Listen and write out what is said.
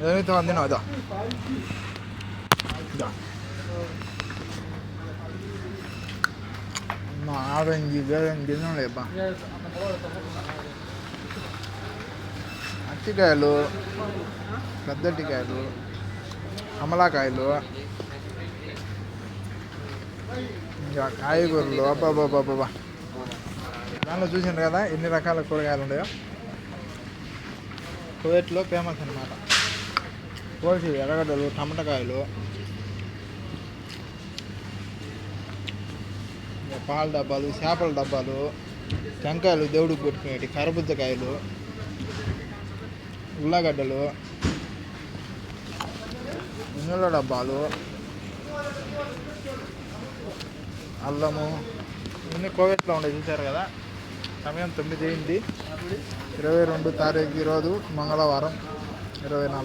ఏమైతే అంది నాదా ఆరెంజ్ తినడం లేపా అరటికాయలు పెద్ద అరటికాయలు కమలాకాయలు ఇంకా కాయగూరలు అబ్బాబాబాబా దానిలో చూసిండ్రు కదా ఎన్ని రకాల కూరగాయలు ఉన్నాయో. కువైట్లో ఫేమస్ అనమాట కోసి ఎర్రగడ్డలు టమాటకాయలు పాల డబ్బాలు చేపల డబ్బాలు టెంకాయలు దేవుడికి పెట్టుకునేవి కరబుజ్జకాయలు ఉల్లగడ్డలు నూనెల డబ్బాలు అల్లము ఇవన్నీ కోవిడ్లో ఉండే చూశారు కదా. సమయం 9 అయింది. 22 తారీఖు ఈరోజు మంగళవారం 24.